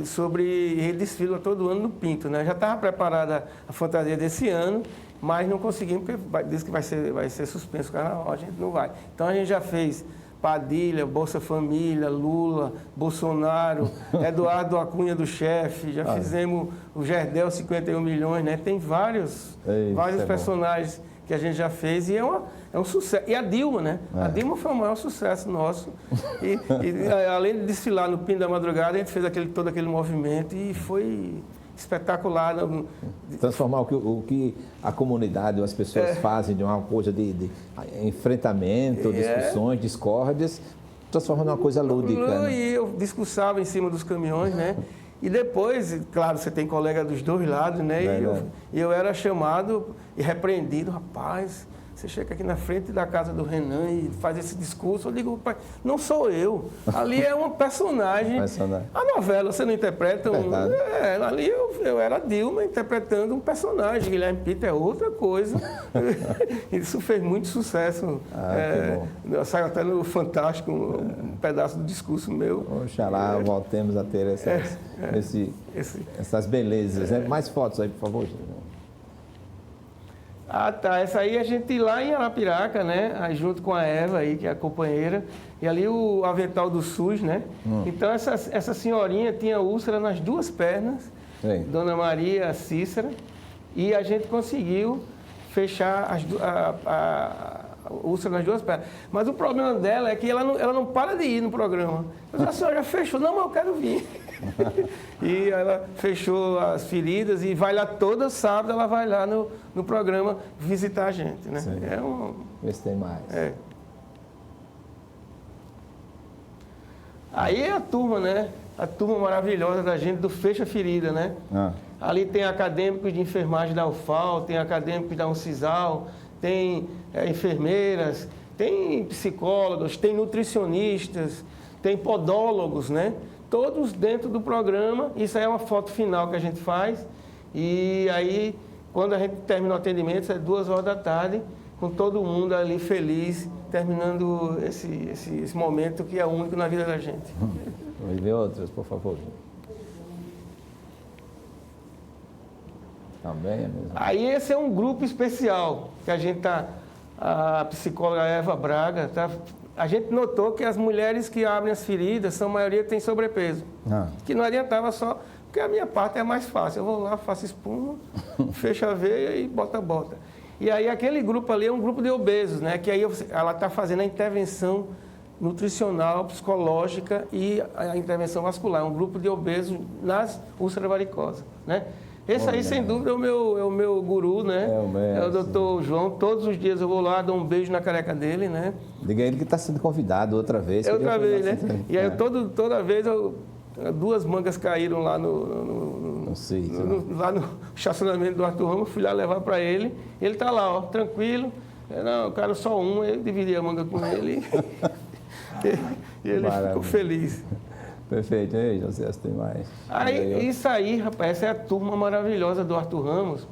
Speaker 3: sobre... Ele desfila todo ano no Pinto, né? Já estava preparada a fantasia desse ano, mas não conseguimos, porque diz que vai ser suspenso o carnaval, a gente não vai. Então a gente já fez Padilha, Bolsa Família, Lula, Bolsonaro, Eduardo Acunha do Chefe, já fizemos o Gerdel 51 milhões, né? Tem vários personagens que a gente já fez e é um sucesso. E a Dilma, né? A Dilma foi o maior sucesso nosso. E além de desfilar no Pinto da Madrugada, a gente fez todo aquele movimento e foi espetacular.
Speaker 2: Transformar o que a comunidade ou as pessoas fazem de uma coisa de enfrentamento, discussões, discórdias, transformando numa coisa lúdica. Né?
Speaker 3: E eu discursava em cima dos caminhões, né? E depois, claro, você tem colega dos dois lados, né? E eu era chamado e repreendido, rapaz, você chega aqui na frente da casa do Renan e faz esse discurso. Eu digo, pai, não sou eu. Ali é uma personagem. A novela, você não interpreta ali eu era Dilma interpretando um personagem. Guilherme Pita é outra coisa. Isso fez muito sucesso. Saiu até no Fantástico um pedaço do discurso meu.
Speaker 2: Oxalá voltemos a ter essas belezas. Né? Mais fotos aí, por favor.
Speaker 3: Essa aí a gente lá em Arapiraca, né? Aí, junto com a Eva aí, que é a companheira, e ali o avental do SUS, né? Então essa senhorinha tinha úlcera nas duas pernas, Dona Maria Cícera, e a gente conseguiu fechar a úlcera nas duas pernas. Mas o problema dela é que ela não para de ir no programa. Eu disse, a senhora já fechou? Não, mas eu quero vir. E ela fechou as feridas e vai lá todo sábado, ela vai lá no programa visitar a gente, né?
Speaker 2: Vê se tem mais.
Speaker 3: Aí é a turma, né? A turma maravilhosa da gente do Fecha Ferida, né? Ali tem acadêmicos de enfermagem da UFAL, tem acadêmicos da UNCISAL, tem enfermeiras, tem psicólogos, tem nutricionistas, tem podólogos, né? Todos dentro do programa. Isso aí é uma foto final que a gente faz. E aí, quando a gente termina o atendimento, é 2 horas da tarde, com todo mundo ali feliz, terminando esse momento que é único na vida da gente.
Speaker 2: Vamos ver outras, por favor. Também é mesmo.
Speaker 3: Aí esse é um grupo especial, que a gente a psicóloga Eva Braga, a gente notou que as mulheres que abrem as feridas, a maioria tem sobrepeso. Que não adiantava só, porque a minha parte é mais fácil. Eu vou lá, faço espuma, fecho a veia e bota. E aí aquele grupo ali é um grupo de obesos, né? Que aí ela está fazendo a intervenção nutricional, psicológica e a intervenção vascular. É um grupo de obesos nas úlceras varicosas, né? Esse aí, sem dúvida, é o meu guru, né? É o doutor João. Todos os dias eu vou lá, dou um beijo na careca dele, né?
Speaker 2: Diga ele que está sendo convidado outra vez.
Speaker 3: Outra vez, né? E aí, toda vez, 2 mangas caíram lá lá no estacionamento do Arthur Ramos. Fui lá levar para ele. Ele está lá, ó, tranquilo. Não, eu quero só uma. Eu dividi a manga com ele. E ele ficou feliz.
Speaker 2: Perfeito. E aí, José, tem mais?
Speaker 3: Isso aí, rapaz, essa é a turma maravilhosa do Arthur Ramos,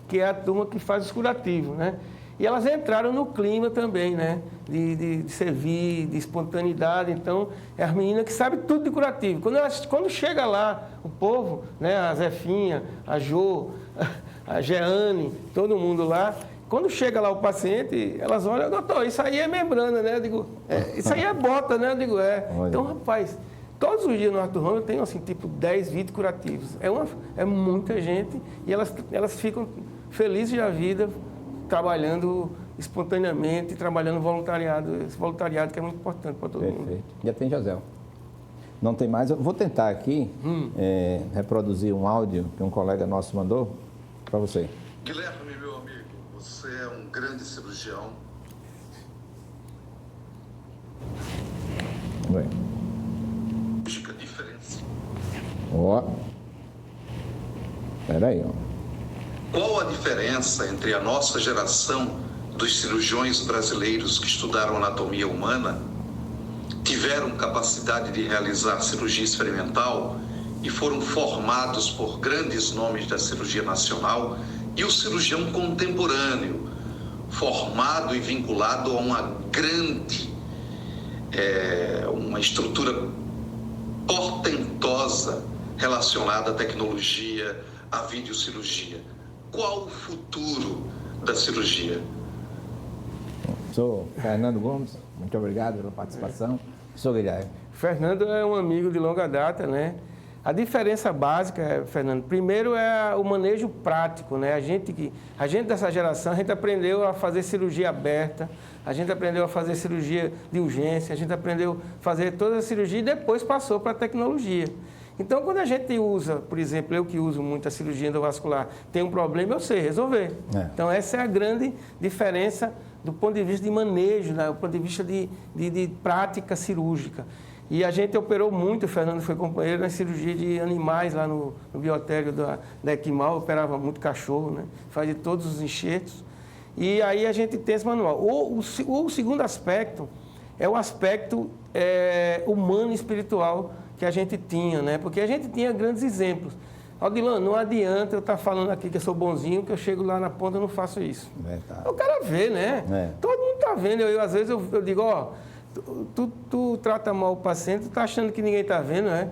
Speaker 3: que é a turma que faz os curativos, né? E elas entraram no clima também, né? De servir, de espontaneidade. Então, é as meninas que sabem tudo de curativo. Quando chega lá, o povo, né? A Zefinha, a Jô, a Jeane, todo mundo lá. Quando chega lá o paciente, elas olham, doutor, isso aí é membrana, né? Eu digo, isso aí é bota, né? Eu digo,
Speaker 2: Olha.
Speaker 3: Então, rapaz, todos os dias no Arthur Ramos eu tenho, assim, tipo, 10 vídeos curativos. É muita gente e elas ficam felizes da vida, trabalhando espontaneamente, trabalhando voluntariado, esse voluntariado que é muito importante para todo mundo.
Speaker 2: Perfeito. Já tem, José? Não tem mais? Eu vou tentar aqui reproduzir um áudio que um colega nosso mandou para você.
Speaker 4: Guilherme, meu amigo, você é um grande cirurgião.
Speaker 2: Bem.
Speaker 4: Diferença.
Speaker 2: Ó. Espera aí, ó.
Speaker 4: Qual a diferença entre a nossa geração dos cirurgiões brasileiros que estudaram anatomia humana, tiveram capacidade de realizar cirurgia experimental e foram formados por grandes nomes da cirurgia nacional, e o cirurgião contemporâneo, formado e vinculado a uma grande, uma estrutura portentosa relacionada à tecnologia, à videocirurgia? Qual o futuro da cirurgia?
Speaker 2: Sou Fernando Gomes, muito obrigado pela participação. Sou Guilherme.
Speaker 3: Fernando é um amigo de longa data, né? A diferença básica, Fernando, primeiro é o manejo prático, né? A gente dessa geração, a gente aprendeu a fazer cirurgia aberta, a gente aprendeu a fazer cirurgia de urgência, a gente aprendeu a fazer toda a cirurgia e depois passou para a tecnologia. Então, quando a gente usa, por exemplo, eu que uso muito a cirurgia endovascular, tem um problema, eu sei resolver. Então, essa é a grande diferença do ponto de vista de manejo, né? Do ponto de vista de prática cirúrgica. E a gente operou muito, o Fernando foi companheiro na cirurgia de animais lá no biotério da Equimal, operava muito cachorro, né? Fazia todos os enxertos. E aí a gente tem esse manual. O segundo aspecto é o aspecto humano e espiritual que a gente tinha, né? Porque a gente tinha grandes exemplos. Aldilano, não adianta eu estar falando aqui que eu sou bonzinho, que eu chego lá na ponta e não faço isso.
Speaker 2: Verdade.
Speaker 3: O cara vê, né? Todo mundo está vendo. Às vezes eu digo, ó, tu trata mal o paciente, tu está achando que ninguém está vendo, né?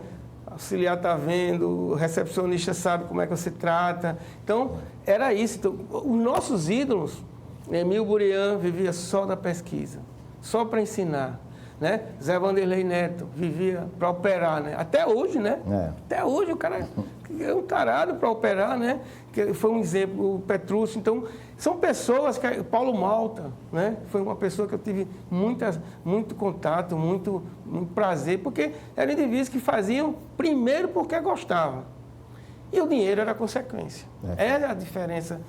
Speaker 3: O auxiliar está vendo, o recepcionista sabe como é que você trata. Então, era isso. Então, os nossos ídolos, Emil Burian vivia só da pesquisa, só para ensinar. Né? Zé Vanderlei Neto vivia para operar, né? Até hoje, né? Até hoje o cara é um tarado para operar, né? Que foi um exemplo, o Petrúcio. Então, são pessoas que... Paulo Malta, né? Foi uma pessoa que eu tive muito contato, muito prazer, porque eram indivíduos que faziam primeiro porque gostavam. E o dinheiro era a consequência. Era a diferença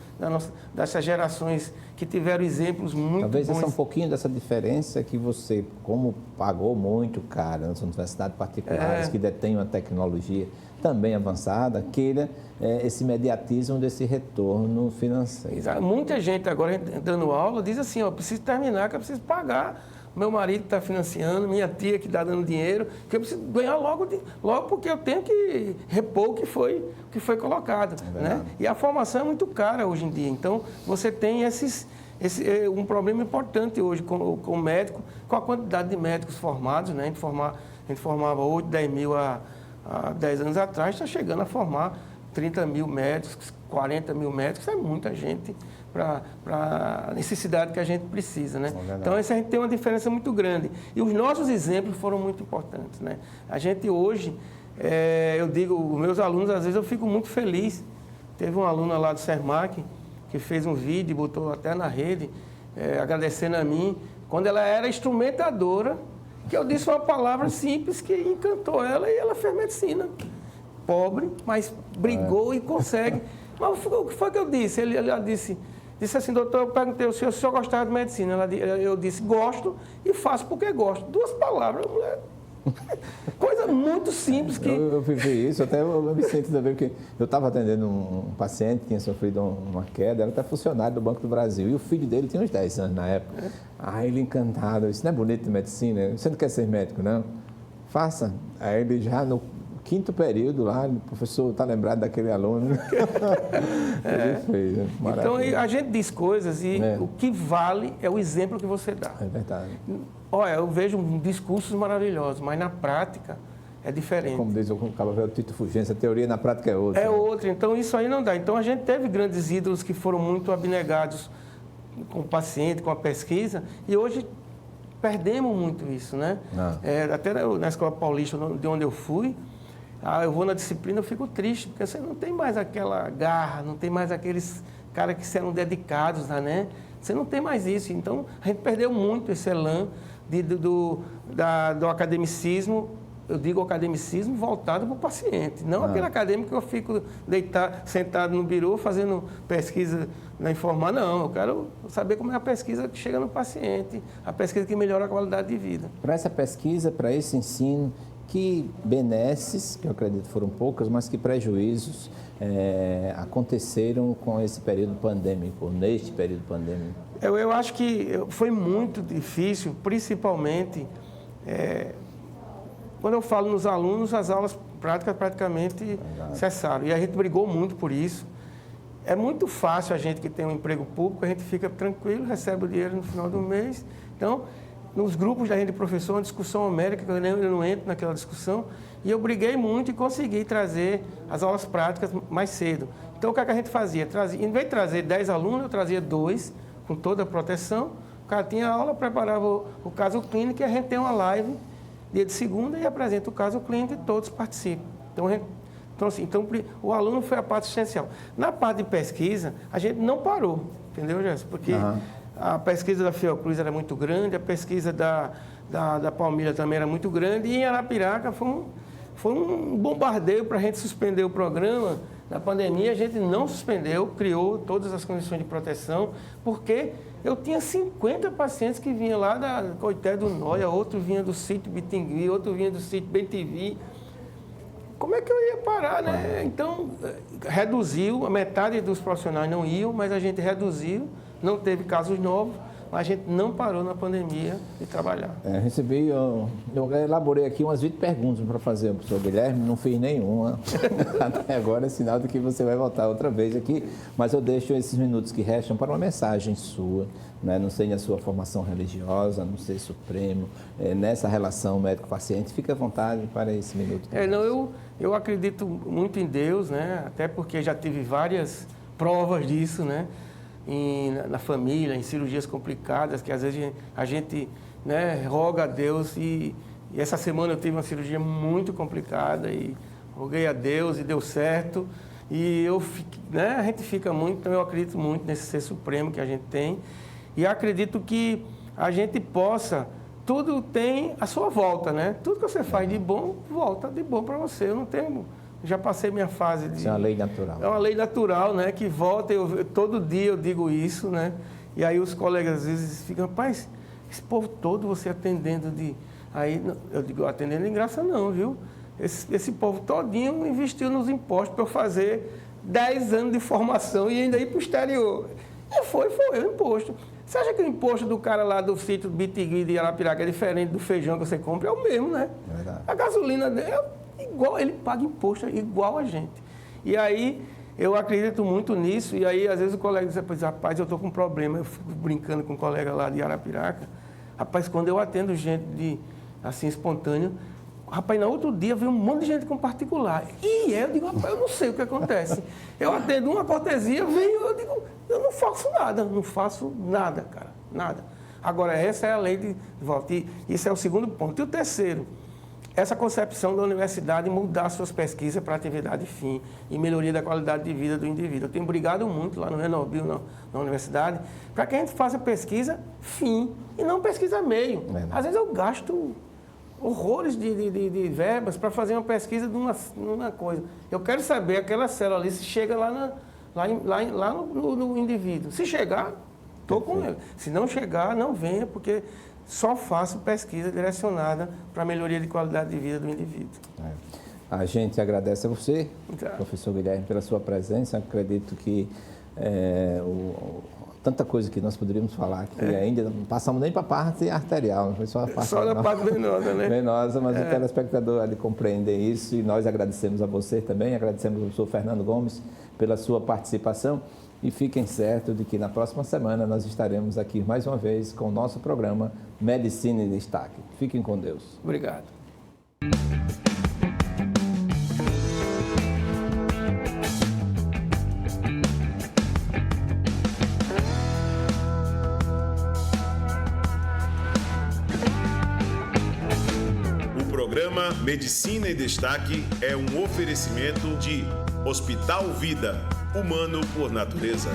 Speaker 3: dessas gerações que tiveram exemplos muito
Speaker 2: Talvez
Speaker 3: bons.
Speaker 2: essa é um pouquinho dessa diferença que você, como pagou muito caro nas universidades particulares que detêm uma tecnologia também avançada, queira esse imediatismo desse retorno financeiro.
Speaker 3: Exato. Muita gente agora dando aula diz assim, ó, eu preciso terminar, que eu preciso pagar. Meu marido está financiando, minha tia que está dando dinheiro, que eu preciso ganhar logo porque eu tenho que repor o que foi colocado. Né? E a formação é muito cara hoje em dia. Então, você tem um problema importante hoje com o médico, com a quantidade de médicos formados. Né? A gente formava 8, 10 mil há 10 anos atrás, está chegando a formar 30 mil médicos, 40 mil médicos, é muita gente para a necessidade que a gente precisa, né? Então, essa a gente tem uma diferença muito grande. E os nossos exemplos foram muito importantes, né? A gente hoje, eu digo, os meus alunos, às vezes eu fico muito feliz. Teve uma aluna lá do Sermac que fez um vídeo, botou até na rede, agradecendo a mim, quando ela era instrumentadora, que eu disse uma palavra simples que encantou ela e ela fez medicina. Pobre, mas brigou e consegue. Mas o que foi que eu disse? Ela disse assim, doutor, eu perguntei se o senhor gostava de medicina. Eu disse, gosto e faço porque gosto. 2 palavras, mulher. Coisa muito simples que...
Speaker 2: Eu vivi isso, até eu me sinto também, porque eu estava atendendo um paciente que tinha sofrido uma queda, era até funcionário do Banco do Brasil, e o filho dele tinha uns 10 anos na época. Ele encantado, eu disse, não é bonito de medicina? Você não quer ser médico, não? Faça. Aí ele já no 5º período lá, o professor está lembrado daquele aluno. Ele fez, né?
Speaker 3: Então, a gente diz coisas e o que vale é o exemplo que você dá.
Speaker 2: É verdade.
Speaker 3: Olha, eu vejo discursos maravilhosos, mas na prática é diferente.
Speaker 2: Como diz o Cabo Velho Tito Fulgêncio, a teoria na prática é outra.
Speaker 3: É outra, então isso aí não dá. Então a gente teve grandes ídolos que foram muito abnegados com o paciente, com a pesquisa, e hoje perdemos muito isso, né? Até na Escola Paulista, de onde eu fui, eu vou na disciplina, eu fico triste, porque você não tem mais aquela garra, não tem mais aqueles caras que eram dedicados, né? Você não tem mais isso. Então, a gente perdeu muito esse elan do academicismo, eu digo academicismo voltado para o paciente, não aquele acadêmico que eu fico sentado no birô fazendo pesquisa na informar, não. Eu quero saber como é a pesquisa que chega no paciente, a pesquisa que melhora a qualidade de vida.
Speaker 2: Para essa pesquisa, para esse ensino, que benesses, que eu acredito foram poucas, mas que prejuízos aconteceram com esse período pandêmico, neste período pandêmico?
Speaker 3: Eu acho que foi muito difícil, principalmente quando eu falo nos alunos, as aulas práticas praticamente cessaram. E a gente brigou muito por isso. É muito fácil a gente que tem um emprego público, a gente fica tranquilo, recebe o dinheiro no final do mês. Então, nos grupos da gente de professor, uma discussão homérica, eu não entro naquela discussão, e eu briguei muito e consegui trazer as aulas práticas mais cedo. Então, o que a gente fazia? Em vez de trazer 10 alunos, eu trazia 2, com toda a proteção. O cara tinha aula, preparava o caso clínico, e a gente tem uma live dia de segunda e apresenta o caso clínico e todos participam. Então, o aluno foi a parte essencial. Na parte de pesquisa, a gente não parou, entendeu, Gerson? Porque a pesquisa da Fiocruz era muito grande, a pesquisa da Palmilha também era muito grande, e em Arapiraca foi um bombardeio para a gente suspender o programa. Na pandemia, a gente não suspendeu, criou todas as condições de proteção, porque eu tinha 50 pacientes que vinham lá da Coité do Noia, outro vinha do sítio Bitingui, outro vinha do sítio Bentivi. Como é que eu ia parar, né? Então, reduziu, a metade dos profissionais não iam, mas a gente reduziu, não teve casos novos, mas a gente não parou na pandemia de trabalhar.
Speaker 2: Eu elaborei aqui umas 20 perguntas para fazer ao professor Guilherme, não fiz nenhuma. Até agora é sinal de que você vai voltar outra vez aqui, mas eu deixo esses minutos que restam para uma mensagem sua, né? Não sei a sua formação religiosa, não sei supremo, nessa relação médico-paciente, fique à vontade para esse minuto.
Speaker 3: Eu acredito muito em Deus, né? Até porque já tive várias provas disso, né? Na família, em cirurgias complicadas, que às vezes a gente, né, roga a Deus. E essa semana eu tive uma cirurgia muito complicada e roguei a Deus e deu certo. E a gente fica muito, então eu acredito muito nesse ser supremo que a gente tem. E acredito que a gente possa, tudo tem a sua volta, né? Tudo que você faz de bom, volta de bom para você. Eu não tenho... Já passei minha fase de...
Speaker 2: Isso é uma lei natural.
Speaker 3: É uma lei natural, né? Que volta, todo dia eu digo isso, né? E aí os colegas às vezes ficam, rapaz, esse povo todo você atendendo de... Aí eu digo, atendendo de graça não, viu? Esse povo todinho investiu nos impostos para eu fazer 10 anos de formação e ainda ir para o exterior. E foi o imposto. Você acha que o imposto do cara lá do sítio Bitingui de Arapiraca é diferente do feijão que você compra? É o mesmo, né?
Speaker 2: É verdade.
Speaker 3: A gasolina dele igual, ele paga imposto igual a gente. E aí, eu acredito muito nisso, e aí, às vezes, o colega diz, rapaz, eu estou com um problema, eu fico brincando com um colega lá de Arapiraca, rapaz, quando eu atendo gente assim, espontâneo, rapaz, no outro dia veio um monte de gente com particular, e eu digo, rapaz, eu não sei o que acontece. Eu atendo uma cortesia, eu digo, eu não faço nada, cara, nada. Agora, essa é a lei de volta, e isso é o segundo ponto. E o terceiro, essa concepção da universidade mudar suas pesquisas para atividade fim e melhoria da qualidade de vida do indivíduo. Eu tenho brigado muito lá no Renobil, na universidade, para que a gente faça pesquisa fim e não pesquisa meio. Às vezes eu gasto horrores de verbas para fazer uma pesquisa de uma coisa. Eu quero saber aquela célula ali se chega lá no indivíduo. Se chegar, estou com ele. Se não chegar, não venha, porque... Só faço pesquisa direcionada para a melhoria de qualidade de vida do indivíduo.
Speaker 2: A gente agradece a você, professor Guilherme, pela sua presença. Acredito que Tanta coisa que nós poderíamos falar, que ainda não passamos nem para a parte arterial, não foi só a parte...
Speaker 3: Só na parte venosa, né?
Speaker 2: Venosa, mas o telespectador ali compreende isso e nós agradecemos a você também, agradecemos ao professor Fernando Gomes pela sua participação e fiquem certos de que na próxima semana nós estaremos aqui mais uma vez com o nosso programa Medicina em Destaque. Fiquem com Deus.
Speaker 3: Obrigado.
Speaker 1: O programa Medicina em Destaque é um oferecimento de Hospital Vida, humano por natureza.